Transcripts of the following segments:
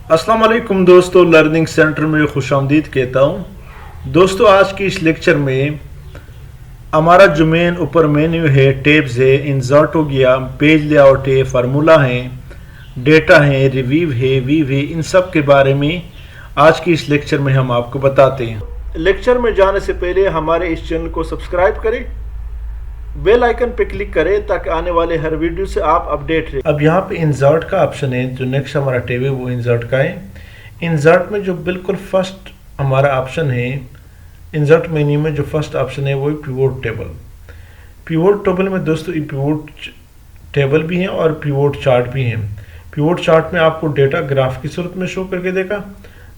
अस्सलाम वालेकुम दोस्तों, लर्निंग सेंटर में खुशामदीद कहता हूँ। दोस्तों, आज की इस लेक्चर में हमारा जो मेन ऊपर मेन्यू है, टेब्स है, इंसर्ट हो गया, पेज लेआउट है, फार्मूला है, डेटा है, रिव्यू है, व्यू है, इन सब के बारे में आज की इस लेक्चर में हम आपको बताते हैं। लेक्चर में जाने से पहले हमारे इस चैनल को सब्सक्राइब करें, बेल आइकन पे क्लिक करें ताकि आने वाले हर वीडियो से आप अपडेट रहे। अब यहाँ पे इंसर्ट का ऑप्शन है, जो नेक्स्ट हमारा टेब है वो इंसर्ट का है। इंसर्ट में जो बिल्कुल फर्स्ट हमारा ऑप्शन है, इंसर्ट मेन्यू में जो फर्स्ट ऑप्शन है वो है पिवोट टेबल। पिवोट टेबल में दोस्तों पिवोट टेबल भी हैं और पिवोट चार्ट भी हैं। पिवोट चार्ट में आपको डेटा ग्राफ की सूरत में शो करके देगा,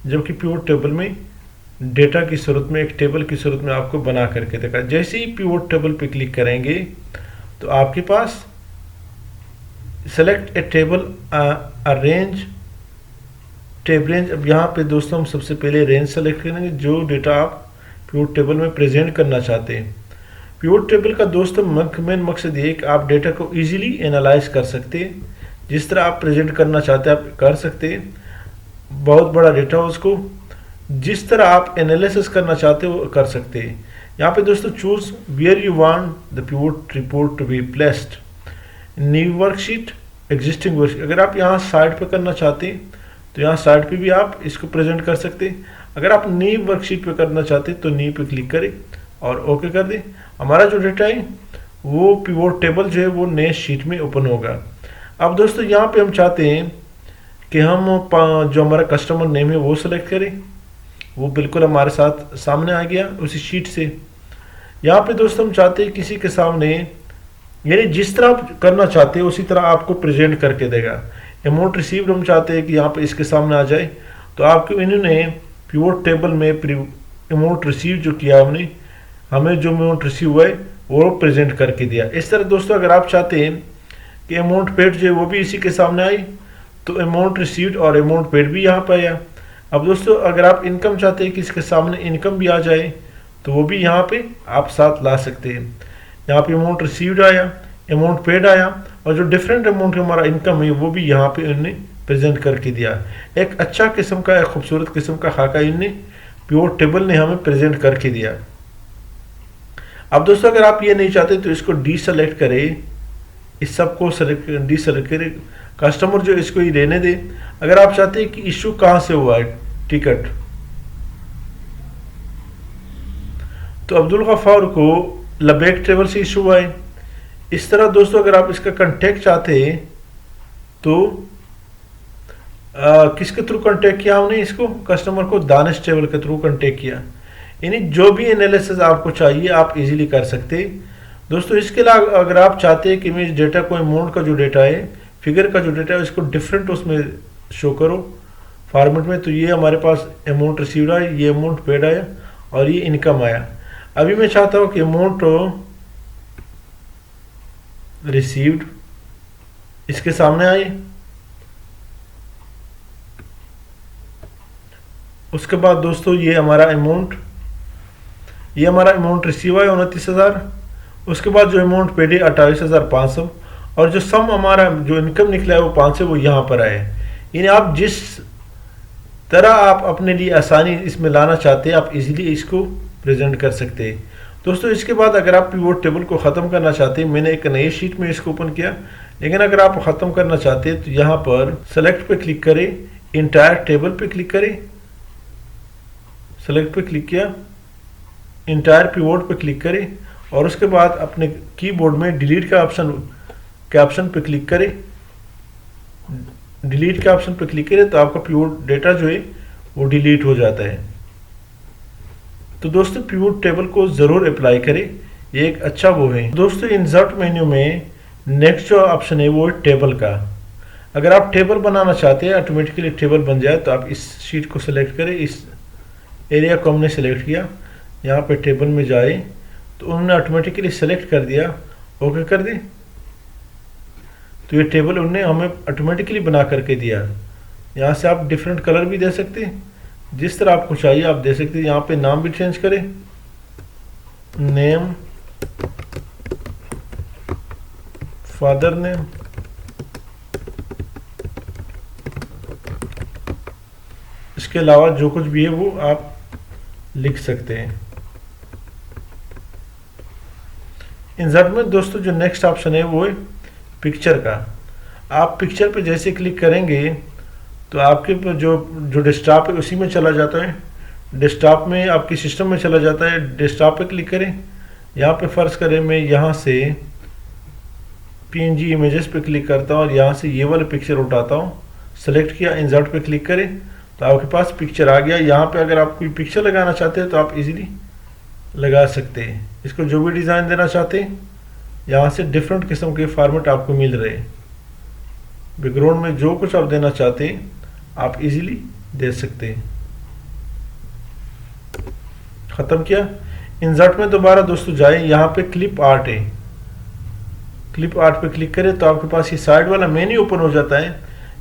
जबकि पिवोट टेबल में डेटा की सूरत में, एक टेबल की सूरत में आपको बना करके देगा। जैसे ही पिवोट टेबल पे क्लिक करेंगे तो आपके पास सेलेक्ट ए टेबल अरेंज टेब रेंज। अब यहाँ पे दोस्तों हम सबसे पहले रेंज सेलेक्ट करेंगे, जो डेटा आप पिवोट टेबल में प्रेजेंट करना चाहते हैं। पिवोट टेबल का दोस्तों मेन मकसद ये कि आप डेटा को इजीली एनालाइज कर सकते हैं। जिस तरह आप प्रेजेंट करना चाहते हैं आप कर सकते हैं। बहुत बड़ा डेटा हो, उसको जिस तरह आप एनालिसिस करना चाहते हो कर सकते हैं। यहाँ पे दोस्तों choose where you want the pivot report to be placed, new worksheet, existing worksheet. अगर आप यहाँ साइड पे करना चाहते हैं तो यहाँ साइड पे भी आप इसको प्रेजेंट कर सकते हैं। अगर आप न्यू वर्कशीट पे करना चाहते हैं तो न्यू पे क्लिक करें और ओके कर दें। हमारा जो डेटा है वो पिवोट टेबल जो है वो नए शीट में ओपन होगा। अब दोस्तों यहाँ पे हम चाहते हैं कि हम जो हमारा कस्टमर नेम है वो सिलेक्ट करें। वो बिल्कुल हमारे साथ सामने आ गया उसी शीट से। यहाँ पे दोस्तों हम चाहते हैं किसी के सामने, यानी जिस तरह आप करना चाहते हैं उसी तरह आपको प्रेजेंट करके देगा। अमाउंट रिसीव्ड हम चाहते हैं कि यहाँ पे इसके सामने आ जाए, तो आपको इन्होंने पिवोट टेबल में अमाउंट रिसीव जो किया हमने, हमें जो अमाउंट रिसीव हुआ है वो प्रेजेंट करके दिया। इस तरह दोस्तों अगर आप चाहते हैं कि अमाउंट पेड जो है वो भी इसी के सामने आई, तो अमाउंट रिसीव्ड और अमाउंट पेड भी यहाँ पर आया। अब दोस्तों अगर आप इनकम चाहते हैं कि इसके सामने इनकम भी आ जाए, तो वो भी यहाँ पे आप साथ ला सकते हैं। यहाँ पे अमाउंट रिसीव्ड आया, अमाउंट पेड आया, और जो डिफरेंट अमाउंट हमारा इनकम है वो भी यहाँ पे उन्होंने प्रेजेंट करके दिया। एक अच्छा किस्म का, एक खूबसूरत किस्म का खाका इन्हें पिवोट टेबल ने हमें प्रेजेंट करके दिया। अब दोस्तों अगर आप ये नहीं चाहते तो इसको डी सेलेक्ट करें, इस सब को डी सेलेक्ट करें, कस्टमर जो इसको ही रहने दे। अगर आप चाहते हैं कि इशू कहाँ से हुआ है टिकट, तो अब्दुल गफ्फार को लबैक ट्रेवल से इशू हुआ है। इस तरह दोस्तों अगर आप इसका कांटेक्ट चाहते हैं तो किसके थ्रू कांटेक्ट किया हमने इसको, कस्टमर को दानिश ट्रेवल के थ्रू कांटेक्ट किया। यानी जो भी एनालिसिस आपको चाहिए आप इजीली कर सकते हैं दोस्तों। इसके अलावा अगर आप चाहते हैं कि मैं इस डेटा को, अमाउंट का जो डेटा है, फिगर का जो डेटा है, इसको डिफरेंट उसमें शो करो फॉर्मेट में, तो ये हमारे पास अमाउंट रिसीव्ड आया, ये अमाउंट पेड आया और ये इनकम आया। अभी मैं चाहता हूँ कि अमाउंट रिसीव्ड इसके सामने आए, उसके बाद दोस्तों ये हमारा अमाउंट रिसीव आया 29,000। उसके बाद जो अमाउंट पेड है 28,500, और जो सम हमारा जो इनकम निकला है वो 500, वो यहाँ पर आए। यानी आप जिस तरह आप अपने लिए आसानी इसमें लाना चाहते हैं आप इजीली इसको प्रेजेंट कर सकते हैं दोस्तों। इसके बाद अगर आप पिवोट टेबल को ख़त्म करना चाहते हैं, मैंने एक नई शीट में इसको ओपन किया, लेकिन अगर आप ख़त्म करना चाहते हैं तो यहाँ पर सेलेक्ट पे क्लिक करें, इंटायर टेबल पे क्लिक करें, सेलेक्ट पे क्लिक किया, इंटायर पिवोट पे क्लिक करें, और उसके बाद अपने कीबोर्ड में डिलीट का ऑप्शन पे क्लिक करें। डिलीट के ऑप्शन पे क्लिक करें तो आपका पिवोट डेटा जो है वो डिलीट हो जाता है। तो दोस्तों पिवोट टेबल को ज़रूर अप्लाई करें, ये एक अच्छा वो है दोस्तों। इंसर्ट मेन्यू में नेक्स्ट जो ऑप्शन है वो है टेबल का। अगर आप टेबल बनाना चाहते हैं, ऑटोमेटिकली टेबल बन जाए, तो आप इस शीट को सिलेक्ट करें, इस एरिया को हमने सेलेक्ट किया, यहाँ पे टेबल में जाए तो उन्होंने ऑटोमेटिकली सेलेक्ट कर दिया, ओके कर दें, तो ये टेबल उन्होंने हमें ऑटोमेटिकली बना करके दिया। यहाँ से आप डिफरेंट कलर भी दे सकते हैं, जिस तरह आपको चाहिए आप दे सकते हैं। यहाँ पे नाम भी चेंज करें, नेम, फादर नेम, इसके अलावा जो कुछ भी है वो आप लिख सकते हैं। इंसर्ट में दोस्तों जो नेक्स्ट ऑप्शन है वो है पिक्चर का। आप पिक्चर पे जैसे क्लिक करेंगे तो आपके जो जो डेस्कटॉप है उसी में चला जाता है, डेस्कटॉप में आपके सिस्टम में चला जाता है। डेस्कटॉप पे क्लिक करें, यहाँ पे फ़र्ज़ करें मैं यहाँ से PNG इमेजेस पे क्लिक करता हूँ और यहाँ से ये वाला पिक्चर उठाता हूँ, सेलेक्ट किया, इंसर्ट पे क्लिक करें तो आपके पास पिक्चर आ गया। यहाँ पे अगर आप कोई पिक्चर लगाना चाहते हैं तो आप इजीली लगा सकते हैं। इसको जो भी डिज़ाइन देना चाहते हैं, यहाँ से डिफरेंट किस्म के फॉर्मेट आपको मिल रहे हैं। बैकग्राउंड में जो कुछ आप देना चाहते हैं आप इजीली दे सकते हैं। ख़त्म किया। इंसर्ट में दोबारा दोस्तों जाए, यहाँ पे क्लिप आर्ट है, क्लिप आर्ट पे क्लिक करें तो आपके पास ये साइड वाला मेन्यू ओपन हो जाता है।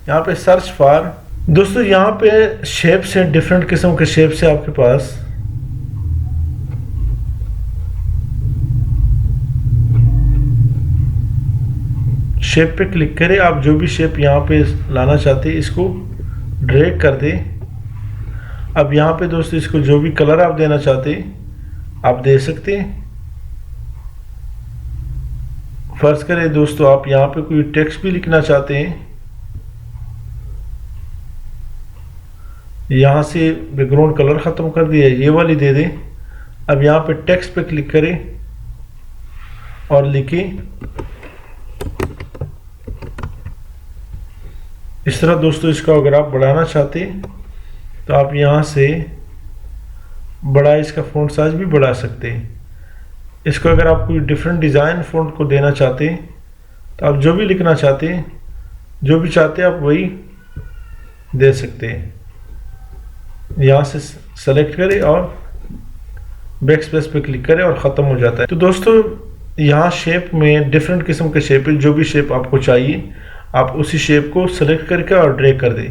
यहाँ पे सर्च फॉर, दोस्तों यहाँ पे शेप्स हैं, डिफरेंट किस्म के शेप्स है आपके पास। शेप पे क्लिक करें, आप जो भी शेप यहाँ पे लाना चाहते हैं इसको ड्रैग कर दें। अब यहाँ पे दोस्तों इसको जो भी कलर आप देना चाहते हैं आप दे सकते हैं। फर्ज करें दोस्तों आप यहाँ पे कोई टेक्स्ट भी लिखना चाहते हैं, यहाँ से बैकग्राउंड कलर ख़त्म कर दिया, ये वाली दे दें। अब यहाँ पे टेक्स्ट पे क्लिक करें और लिखें। इस तरह दोस्तों इसका अगर आप बढ़ाना चाहते हैं तो आप यहाँ से बड़ा इसका फ़ॉन्ट साइज भी बढ़ा सकते हैं। इसको अगर आप कोई डिफरेंट डिज़ाइन फ़ॉन्ट को देना चाहते हैं तो आप जो भी लिखना चाहते हैं, जो भी चाहते हैं आप वही दे सकते हैं। यहाँ से सेलेक्ट करें और बैक स्पेस पे क्लिक करें और ख़त्म हो जाता है। तो दोस्तों यहाँ शेप में डिफरेंट किस्म के शेप है, जो भी शेप आपको चाहिए आप उसी शेप को सेलेक्ट करके और ड्रैग कर दें।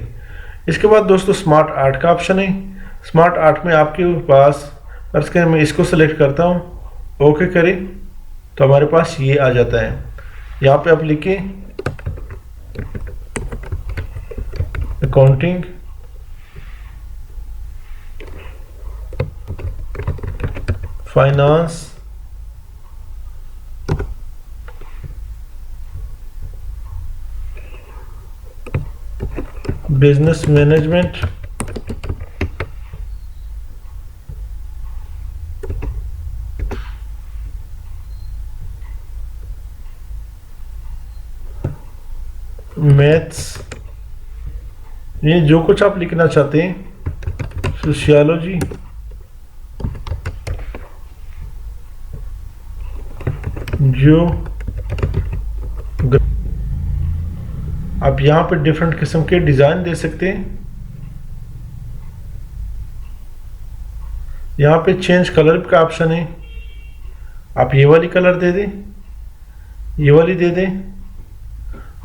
इसके बाद दोस्तों स्मार्ट आर्ट का ऑप्शन है। स्मार्ट आर्ट में आपके पास फर्ज करें मैं इसको सेलेक्ट करता हूँ, ओके करें तो हमारे पास ये आ जाता है। यहाँ पे आप लिखें accounting, finance, business management, maths, ये जो कुछ आप लिखना चाहते हैं, सोशियोलॉजी, जो आप यहाँ पे डिफरेंट किस्म के डिज़ाइन दे सकते हैं। यहाँ पे चेंज कलर का ऑप्शन है, आप ये वाली कलर दे दें, ये वाली दे दें।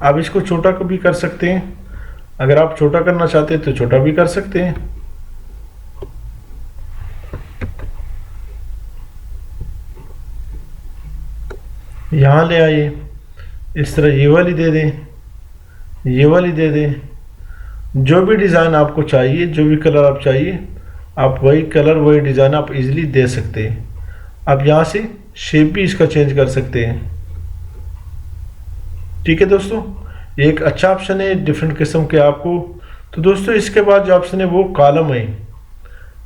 आप इसको छोटा भी कर सकते हैं, अगर आप छोटा करना चाहते हैं तो छोटा भी कर सकते हैं। यहाँ ले आइए, इस तरह ये वाली दे दें, ये वाली दे दें। जो भी डिज़ाइन आपको चाहिए, जो भी कलर आप चाहिए आप वही कलर वही डिज़ाइन आप इजीली दे सकते हैं। आप यहाँ से शेप भी इसका चेंज कर सकते हैं। ठीक है दोस्तों, ये एक अच्छा ऑप्शन है डिफरेंट किस्म के आपको। तो दोस्तों इसके बाद जो ऑप्शन है वो कॉलम है।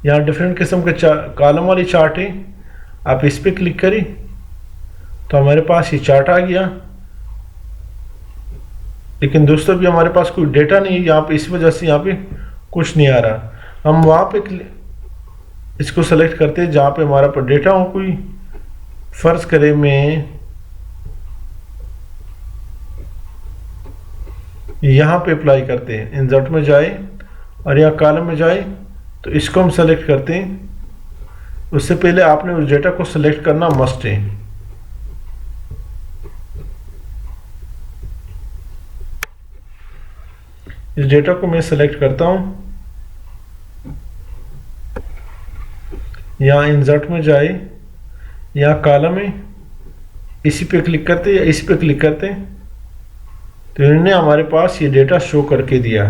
यहाँ डिफरेंट किस्म के कॉलम वाली चार्ट है, आप इस पर क्लिक करें तो हमारे पास ये चार्ट आ गया। लेकिन दोस्तों अभी हमारे पास कोई डेटा नहीं है यहाँ पे, इस वजह से यहाँ पे कुछ नहीं आ रहा। हम वहाँ पे इसको सेलेक्ट करते हैं जहाँ पे हमारा पर डेटा हो। कोई फर्ज करें मैं यहाँ पे अप्लाई करते हैं, इंसर्ट में जाए और यहाँ कॉलम में जाए तो इसको हम सेलेक्ट करते हैं। उससे पहले आपने उस डेटा को सेलेक्ट करना मस्ट है। इस डेटा को मैं सेलेक्ट करता हूँ, यहाँ इंसर्ट में जाए, यहाँ कॉलम में इसी पे क्लिक करते हैं या इसी पे क्लिक करते हैं तो इन्होंने हमारे पास ये डेटा शो करके दिया।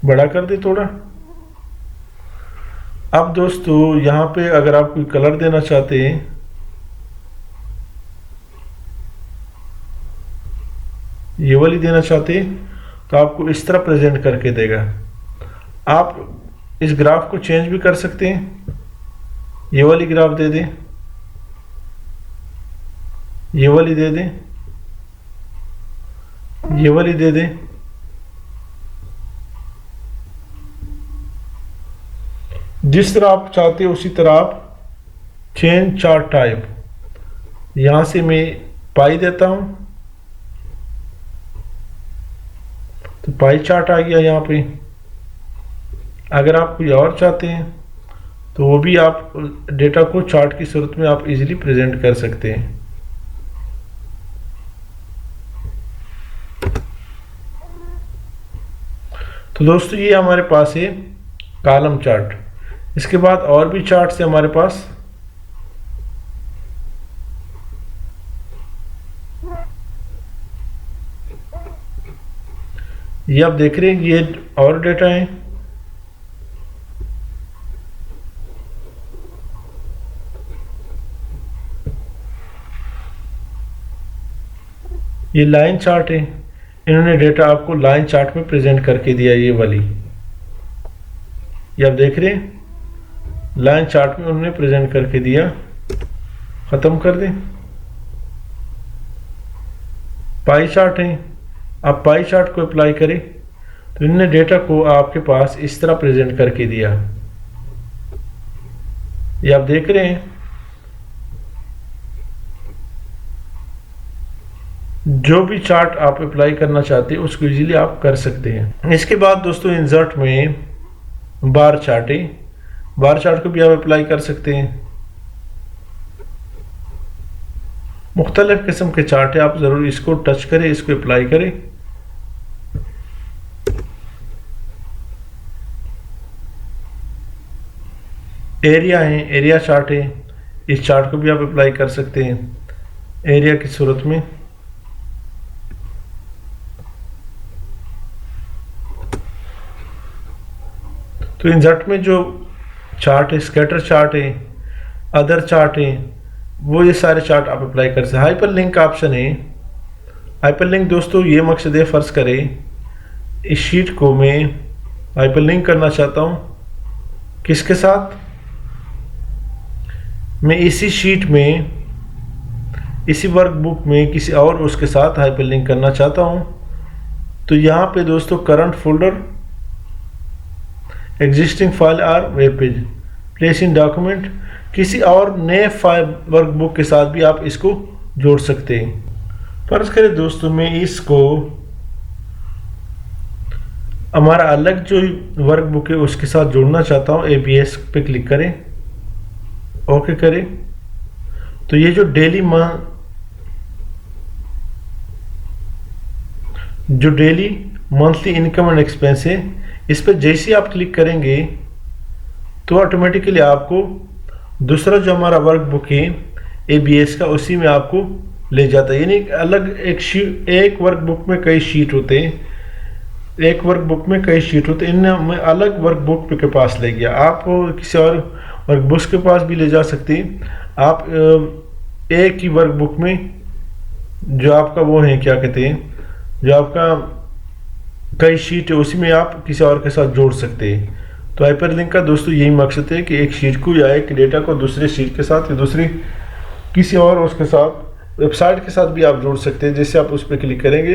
बड़ा कर दे थोड़ा। अब दोस्तों यहाँ पे अगर आप कोई कलर देना चाहते हैं, ये वाली देना चाहते हैं, तो आपको इस तरह प्रेजेंट करके देगा। आप इस ग्राफ को चेंज भी कर सकते हैं, ये वाली ग्राफ दे दें, ये वाली दे दें, ये वाली दे दें। जिस तरह आप चाहते हैं उसी तरह आप चेंज चार्ट टाइप, यहां से मैं पाई देता हूं, तो पाई चार्ट आ गया यहाँ पे। अगर आप कोई और चाहते हैं तो वो भी आप डेटा को चार्ट की सूरत में आप इजीली प्रेजेंट कर सकते हैं। तो दोस्तों ये हमारे पास है कॉलम चार्ट। इसके बाद और भी चार्ट्स है हमारे पास। ये आप देख रहे हैं, ये और डेटा है। ये लाइन चार्ट है, इन्होंने डेटा आपको लाइन चार्ट में प्रेजेंट करके दिया। ये वाली ये आप देख रहे हैं, लाइन चार्ट में उन्होंने प्रेजेंट करके दिया। खत्म कर दें। पाई चार्ट है, आप पाई चार्ट को अप्लाई करें तो इन्होंने डेटा को आपके पास इस तरह प्रेजेंट करके दिया। ये आप देख रहे हैं, जो भी चार्ट आप अप्लाई करना चाहते हैं उसको इजीली आप कर सकते हैं। इसके बाद दोस्तों इंसर्ट में बार चार्ट है, बार चार्ट को भी आप अप्लाई कर सकते हैं। मुख्तलिफ किस्म के चार्ट है, आप ज़रूर इसको टच करें, इसको अप्लाई करें। एरिया है, एरिया चार्ट है, इस चार्ट को भी आप अप्लाई कर सकते हैं एरिया की सूरत में। तो इंसर्ट में जो चार्ट है, स्कैटर चार्ट है, अदर चार्ट है, वो ये सारे चार्ट आप अप्लाई कर सकते हैं। हाइपर लिंक का ऑप्शन है। हाइपर लिंक दोस्तों ये मकसद है, फ़र्ज़ करें इस शीट को मैं हाइपर लिंक करना चाहता हूँ किसके साथ, मैं इसी शीट में, इसी वर्कबुक में किसी और उसके साथ हाइपर लिंक करना चाहता हूँ। तो यहाँ पे दोस्तों करंट फोल्डर, एग्जिस्टिंग फाइल और web page, place in document, किसी और नए फाइल वर्कबुक के साथ भी आप इसको जोड़ सकते हैं। फर्ज करें दोस्तों मैं इसको हमारा अलग जो वर्कबुक है उसके साथ जोड़ना चाहता हूँ। ABS पे क्लिक करें, ओके करें। तो ये जो daily monthly income and expense है, इस पर जैसे आप क्लिक करेंगे तो ऑटोमेटिकली आपको दूसरा जो हमारा वर्कबुक है ABS का, उसी में आपको ले जाता है। यानी अलग एक वर्कबुक में कई शीट होते हैं, एक वर्कबुक में कई शीट होते हैं, इन्हें मैं अलग वर्कबुक के पास ले गया। आप किसी और वर्कबुक्स के पास भी ले जा सकते हैं। आप एक ही वर्कबुक में जो आपका वो है, क्या कहते हैं, जो आपका कई शीट है, उसी में आप किसी और के साथ जोड़ सकते हैं। तो हाइपरलिंक का दोस्तों यही मकसद है कि एक शीट को या एक डेटा को दूसरे शीट के साथ या दूसरी किसी और उसके साथ, वेबसाइट के साथ भी आप जोड़ सकते हैं। जैसे आप उस पर क्लिक करेंगे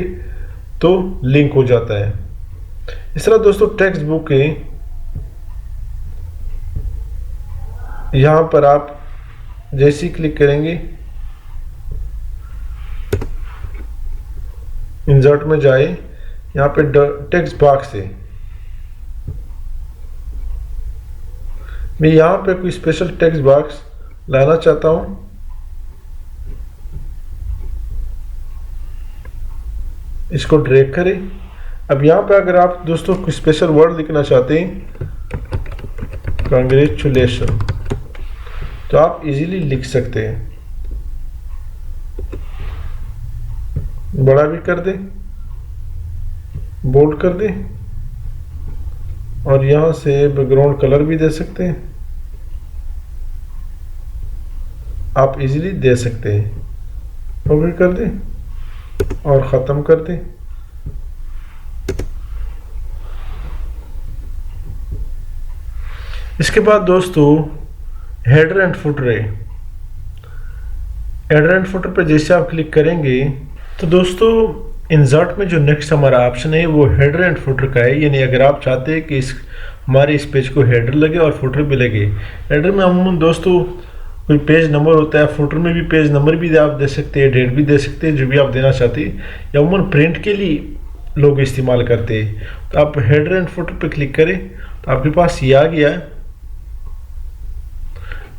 तो लिंक हो जाता है। इस तरह दोस्तों टेक्स्ट बुक है, यहाँ पर आप जैसे ही क्लिक करेंगे इंसर्ट में जाए, यहाँ पे टेक्स्ट बॉक्स है, मैं यहाँ पे कोई स्पेशल टेक्स्ट बॉक्स लाना चाहता हूँ। इसको ड्रैग करें। अब यहाँ पे अगर आप दोस्तों कोई स्पेशल वर्ड लिखना चाहते हैं, कांग्रेचुलेशन, तो आप इजीली लिख सकते हैं। बड़ा भी कर दें, बोल्ड कर दें, और यहाँ से बैकग्राउंड कलर भी दे सकते हैं, आप इजीली दे सकते हैं। ओके कर दें और ख़त्म कर दें। इसके बाद दोस्तों हेडर एंड फुटर है। हेडर एंड फुटर पर जैसे आप क्लिक करेंगे तो दोस्तों इंसर्ट में जो नेक्स्ट हमारा ऑप्शन है वो हेडर एंड फुटर का है। यानी अगर आप चाहते हैं कि हमारे इस पेज को हेडर लगे और फुटर भी लगे। हेडर में अमूमन दोस्तों कोई पेज नंबर होता है, फुटर में भी पेज नंबर भी आप दे सकते हैं, डेट भी दे सकते हैं, जो भी आप देना चाहते हैं। या अमूमन प्रिंट के लिए लोग इस्तेमाल करते हैं। तो आप हेडर एंड फुटर पर क्लिक करें तो आपके पास ये आ गया है।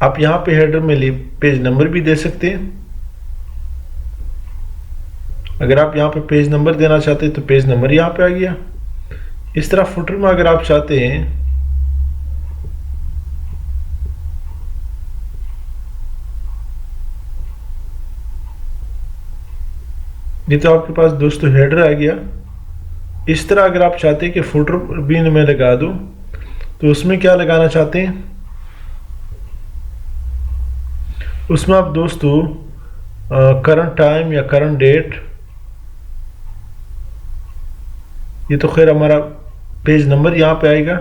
आप यहाँ पे हेडर में पेज नंबर भी दे सकते हैं। अगर आप यहाँ पे पेज नंबर देना चाहते हैं तो पेज नंबर यहाँ पे आ गया। इस तरह फुटर में अगर आप चाहते हैं ये तो आपके पास दोस्तों हेडर आ गया। इस तरह अगर आप चाहते हैं कि फुटर भी मैं लगा दूं तो उसमें क्या लगाना चाहते हैं, उसमें आप दोस्तों करंट टाइम या करंट डेट, ये तो खैर हमारा पेज नंबर यहाँ पे आएगा।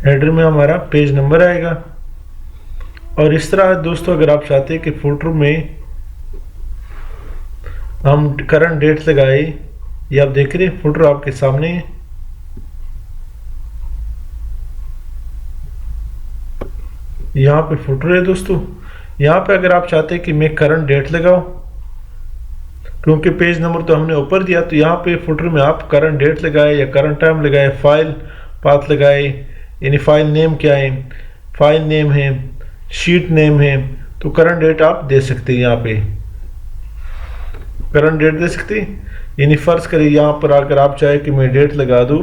हेडर में हमारा पेज नंबर आएगा। और इस तरह दोस्तों अगर आप चाहते हैं कि फुटर में हम करंट डेट लगाए, ये आप देख रहे हैं फुटर आपके सामने है। यहाँ पे फुटर है दोस्तों। यहाँ पे अगर आप चाहते हैं कि मैं करंट डेट लगाऊं, क्योंकि पेज नंबर तो हमने ऊपर दिया, तो यहाँ पे फुटर में आप करंट डेट लगाए या करंट टाइम लगाए, फाइल पाथ लगाए, यानी फाइल नेम क्या है, फाइल नेम है, शीट नेम है, तो करंट डेट आप दे सकते हैं। यहाँ पे करंट डेट दे सकते हैं। यानी फर्ज करिए यहाँ पर आकर आप चाहे कि मैं डेट लगा दूँ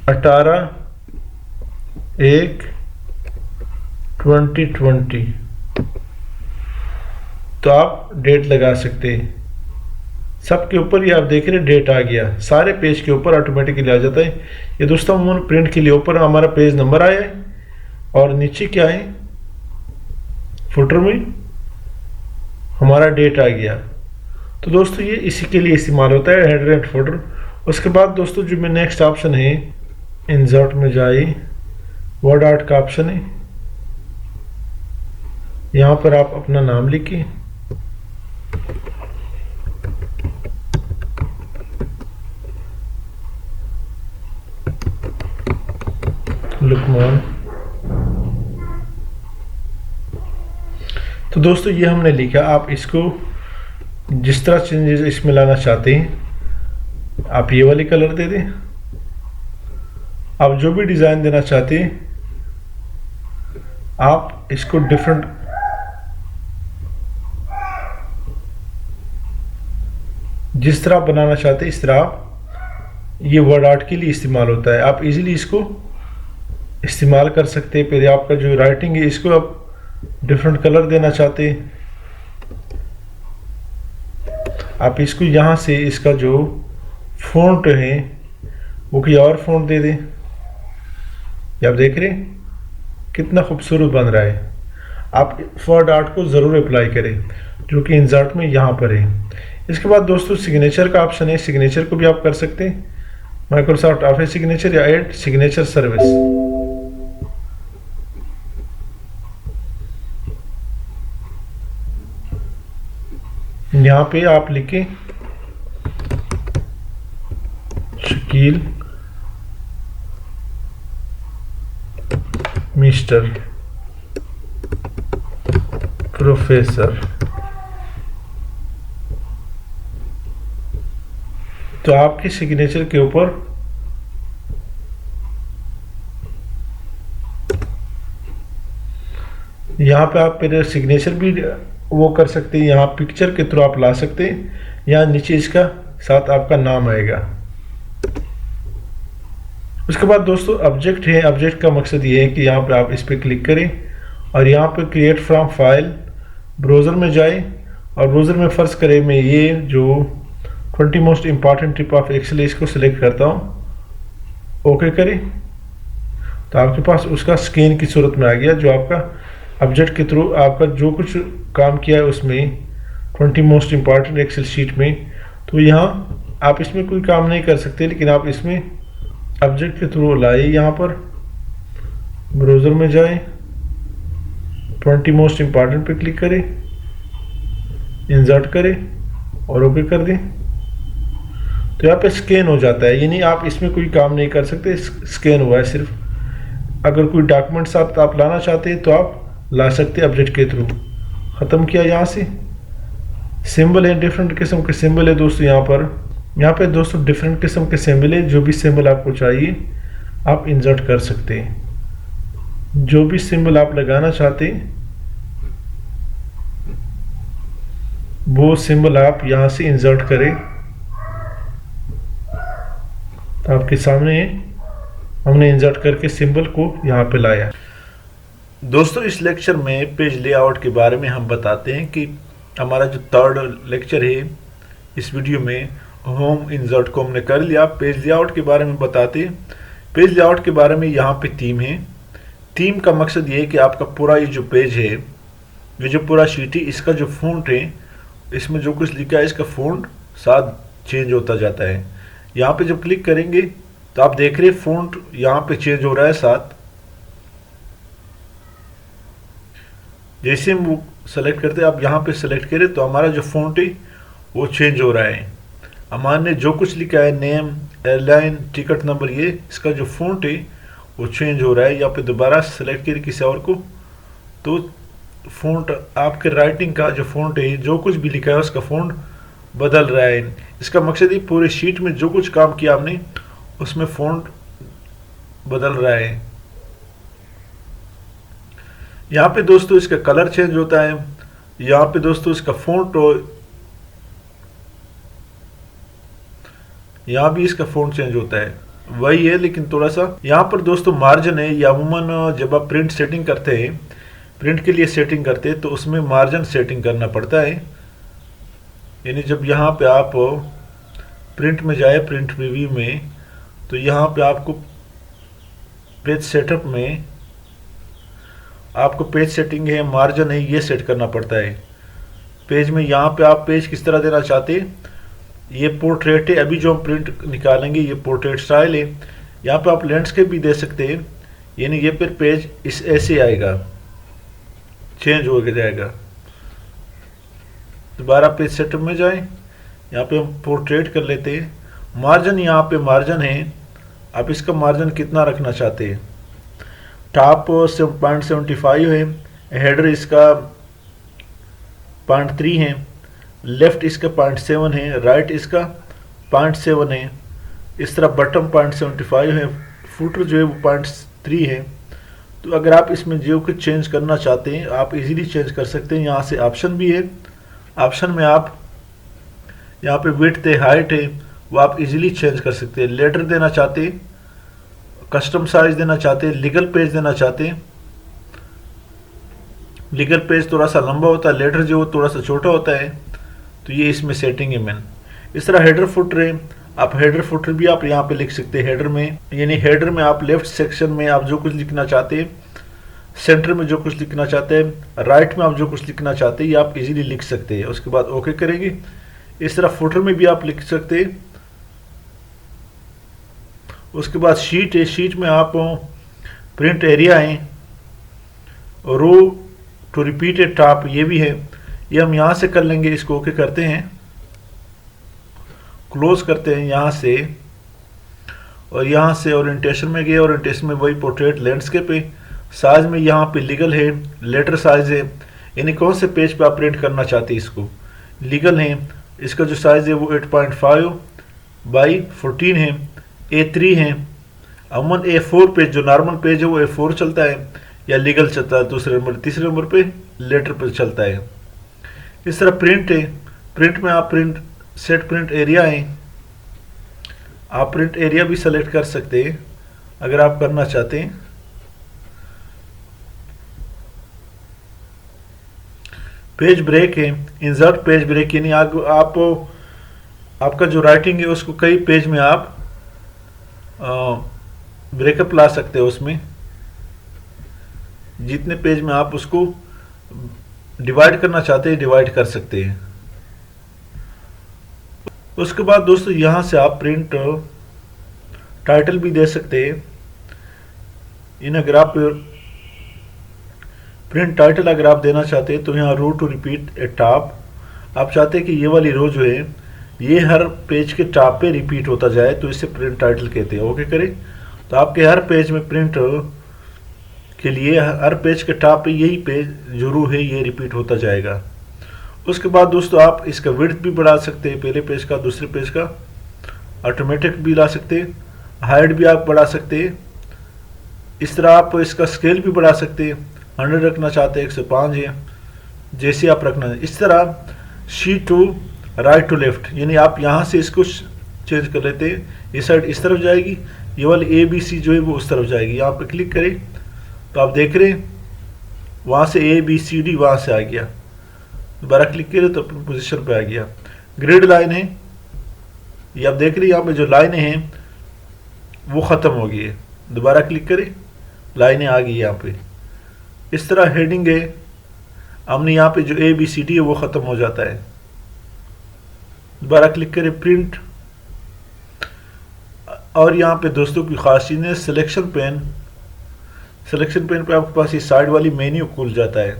18/1/2020, तो आप डेट लगा सकते हैं। सबके ऊपर ये आप देख रहे डेट आ गया, सारे पेज के ऊपर ऑटोमेटिकली आ जाता है। ये दोस्तों हम प्रिंट के लिए ऊपर हमारा पेज नंबर आया है और नीचे क्या है, फुटर में हमारा डेट आ गया। तो दोस्तों ये इसी के लिए इस्तेमाल होता है हेडर एंड फुटर। उसके बाद दोस्तों जो में नेक्स्ट ऑप्शन है, इंसर्ट में जाए, वर्ड आर्ट का ऑप्शन है। यहाँ पर आप अपना नाम लिखिए, लुकमान। तो दोस्तों ये हमने लिखा। आप इसको जिस तरह चेंजेस इसमें लाना चाहते हैं आप ये वाले कलर दे दें। आप जो भी डिज़ाइन देना चाहते हैं आप इसको डिफरेंट जिस तरह बनाना चाहते हैं इस तरह आप, ये वर्ड आर्ट के लिए इस्तेमाल होता है। आप इजीली इसको इस्तेमाल कर सकते हैं। फिर आपका जो राइटिंग है इसको आप डिफरेंट कलर देना चाहते हैं, आप इसको यहाँ से इसका जो फ़ॉन्ट है वो कोई और फ़ॉन्ट दे दें। ये आप देख रहे हैं कितना खूबसूरत बन रहा है। आप वर्ड आर्ट को ज़रूर अप्लाई करें जो कि इंसर्ट में यहाँ पर है। इसके बाद दोस्तों सिग्नेचर का ऑप्शन है, सिग्नेचर को भी आप कर सकते हैं। माइक्रोसॉफ्ट ऑफिस सिग्नेचर या ऐड सिग्नेचर सर्विस। यहाँ पे आप लिखें शकील मिस्टर प्रोफेसर। तो आपके सिग्नेचर के ऊपर यहाँ पे आप फिर सिग्नेचर भी वो कर सकते हैं। यहाँ पिक्चर के थ्रू आप ला सकते हैं। यहाँ नीचे इसका साथ आपका नाम आएगा। उसके बाद दोस्तों ऑब्जेक्ट है। ऑब्जेक्ट का मकसद ये है कि यहाँ पे आप इस पर क्लिक करें और यहाँ पे क्रिएट फ्रॉम फाइल ब्राउज़र में जाए और ब्राउज़र में फ़र्ज़ करें मैं ये जो 20 most important tip of Excel इसको सिलेक्ट करता हूँ, ओके करें तो आपके पास उसका स्कैन की सूरत में आ गया, जो आपका ऑब्जेक्ट के थ्रू आपका जो कुछ काम किया है उसमें 20 मोस्ट इंपॉर्टेंट एक्सेल शीट में। तो यहाँ आप इसमें कोई काम नहीं कर सकते, लेकिन आप इसमें ऑब्जेक्ट के थ्रू लाए, यहाँ पर ब्राउज़र में जाएं, 20 मोस्ट इंपॉर्टेंट पे क्लिक करें, इंसर्ट करें और ओके कर दें। तो यहाँ पे स्कैन हो जाता है, यानी आप इसमें कोई काम नहीं कर सकते, स्कैन हुआ है सिर्फ। अगर कोई डॉक्यूमेंट्स आप लाना चाहते हैं तो आप ला सकते हैं ऑब्जेक्ट के थ्रू। ख़त्म किया। यहाँ से सिंबल है, डिफरेंट किस्म के सिंबल है दोस्तों। यहाँ पे दोस्तों डिफरेंट किस्म के सिंबल है, जो भी सिंबल आपको चाहिए आप इंसर्ट कर सकते हैं। जो भी सिंबल आप लगाना चाहते हैं वो सिंबल आप यहाँ से इंसर्ट करें। तो आपके सामने हमने इंसर्ट करके सिंबल को यहाँ पे लाया। दोस्तों इस लेक्चर में पेज लेआउट के बारे में हम बताते हैं कि हमारा जो थर्ड लेक्चर है इस वीडियो में होम इंसर्ट को हमने कर लिया। पेज लेआउट के बारे में बताते हैं। पेज लेआउट के बारे में यहाँ पे थीम है। थीम का मकसद ये है कि आपका पूरा ये जो पेज है, ये जो पूरा शीट है, इसका जो फ़ॉन्ट है, इसमें जो कुछ लिखा है इसका फ़ॉन्ट साथ चेंज होता जाता है। यहाँ पे जब क्लिक करेंगे तो आप देख रहे हैं फ़ॉन्ट यहाँ पे चेंज हो रहा है साथ। जैसे हम वो सेलेक्ट करते हैं, आप यहाँ पे सेलेक्ट करें तो हमारा जो फ़ॉन्ट है वो चेंज हो रहा है। हमारे जो कुछ लिखा है नेम, एयरलाइन, टिकट नंबर, ये इसका जो फ़ॉन्ट है वो चेंज हो रहा है। यहाँ पे दोबारा सेलेक्ट करें किसी और को तो फ़ॉन्ट आपके राइटिंग का जो फ़ॉन्ट है, जो कुछ भी लिखा है उसका फ़ॉन्ट बदल रहा है। इसका मकसद है पूरे शीट में जो कुछ काम किया आपने उसमें फ़ॉन्ट बदल रहा है। यहाँ पे दोस्तों इसका कलर चेंज होता है। यहाँ पे दोस्तों इसका फ़ॉन्ट, यहाँ भी इसका फ़ॉन्ट चेंज होता है, वही है लेकिन थोड़ा सा। यहाँ पर दोस्तों मार्जिन है, या अमूमन जब आप प्रिंट सेटिंग करते हैं, प्रिंट के लिए सेटिंग करते हैं तो उसमें मार्जिन सेटिंग करना पड़ता है। यानी जब यहाँ पे आप प्रिंट में जाए, प्रिंट रिव्यू में, तो यहाँ पे आपको पेज सेटअप में आपको पेज सेटिंग है, मार्जिन है, ये सेट करना पड़ता है पेज में। यहाँ पे आप पेज किस तरह देना चाहते हैं, ये पोर्ट्रेट है, अभी जो हम प्रिंट निकालेंगे ये पोर्ट्रेट स्टाइल है। यहाँ पे आप लैंडस्केप भी दे सकते हैं, यानी ये फिर पेज इस ऐसे आएगा, चेंज हो जाएगा। दोबारा पेज सेटअप में जाएं, यहाँ पे हम पोर्ट्रेट कर लेते हैं। मार्जिन, यहाँ पे मार्जिन है, आप इसका मार्जिन कितना रखना चाहते हैं। टॉप 0.75 है, हेडर इसका 0.3 है, लेफ्ट इसका 0.7 है, राइट इसका 0.7 है। इस तरह बटम 0.75 है, फुटर जो है वो 0.3 है। तो अगर आप इसमें जो कुछ चेंज करना चाहते हैं आप इजीली चेंज कर सकते हैं। यहाँ से ऑप्शन भी है, ऑप्शन में आप यहाँ पे विड्थ है, हाइट है, वो आप इजीली चेंज कर सकते हैं। लेटर देना चाहते हैं, कस्टम साइज देना चाहते हैं, लीगल पेज देना चाहते हैं। लीगल पेज थोड़ा सा लंबा होता है, लेटर जो थोड़ा सा छोटा होता है, तो ये इसमें सेटिंग है मैन। इस तरह हेडर फुटर है, आप हेडर फुटर भी आप यहाँ पे लिख सकते हैं। हेडर में, यानी हेडर में आप लेफ्ट सेक्शन में आप जो कुछ लिखना चाहते हैं, सेंटर में जो कुछ लिखना चाहते हैं, राइट में आप जो कुछ लिखना चाहते हैं, ये आप इजीली लिख सकते हैं। उसके बाद ओके करेंगे। इस तरह फुटर में भी आप लिख सकते हैं। उसके बाद शीट है, शीट में आप प्रिंट एरिया है, रो टू रिपीट ए टॉप, ये भी है, ये हम यहाँ से कर लेंगे। इसको ओके करते हैं, क्लोज करते हैं यहाँ से, और यहाँ से ओरिएंटेशन में गए, ओरिएंटेशन में वही पोर्ट्रेट लैंडस्केप है। साइज में यहाँ पे लीगल है, लेटर साइज है, यानी कौन से पेज पे आप प्रिंट करना चाहते हैं इसको, लीगल है। इसका जो साइज है वो 8.5 बाई 14 है, A3 है। अमूमन A4 पेज, जो नॉर्मल पेज है वो A4 चलता है या लीगल चलता है दूसरे नंबर, तीसरे नंबर पे लेटर पे चलता है। इस तरह प्रिंट है, प्रिंट में आप प्रिंट सेट प्रिंट एरिया है, आप प्रिंट एरिया भी सेलेक्ट कर सकते हैं अगर आप करना चाहते हैं। पेज ब्रेक है, इंसर्ट पेज ब्रेक, यानी आप आपका जो राइटिंग है उसको कई पेज में आप ब्रेकअप ला सकते हो। उसमें जितने पेज में आप उसको डिवाइड करना चाहते हैं डिवाइड कर सकते हैं। उसके बाद दोस्तों यहाँ से आप प्रिंट टाइटल भी दे सकते हैं। इन अगर आप प्रिंट टाइटल अगर आप देना चाहते हैं तो यहाँ रो टू रिपीट ए टॉप, आप चाहते हैं कि ये वाली रो जो है ये हर पेज के टॉप पे रिपीट होता जाए, तो इसे प्रिंट टाइटल कहते हैं। ओके करें, तो आपके हर पेज में प्रिंट के लिए हर पेज के टॉप पे यही पेज जो रो है ये रिपीट होता जाएगा। उसके बाद दोस्तों आप इसका विड्थ भी बढ़ा सकते हैं, पहले पेज का दूसरे पेज का, ऑटोमेटिक भी ला सकते हैं, हाइट भी आप बढ़ा सकते हैं। इस तरह आप इसका स्केल भी बढ़ा सकते हैं, 100 रखना चाहते हैं 105 है, जैसे आप रखना है। इस तरह sheet to right to left, यानी आप यहाँ से इसको चेंज कर लेते हैं, ये साइड इस तरफ जाएगी, ये वाली ABC जो है वो उस तरफ जाएगी। यहाँ पे क्लिक करें तो आप देख रहे हैं वहाँ से ABCD वहाँ से आ गया, दोबारा क्लिक करें तो अपनी पोजीशन पे आ गया। ग्रिड लाइन है, ये आप देख रहे हैं यहाँ पे जो लाइनें हैं वो ख़त्म हो गई है, दोबारा क्लिक करें लाइनें आ गई यहाँ पे। इस तरह हेडिंग है, हमने यहाँ पे जो ABCD है वो ख़त्म हो जाता है, दोबारा क्लिक करें प्रिंट। और यहाँ पे दोस्तों की खास चीज़ है सिलेक्शन पेन, सिलेक्शन पेन पे आपके पास ये साइड वाली मेन्यू खुल जाता है,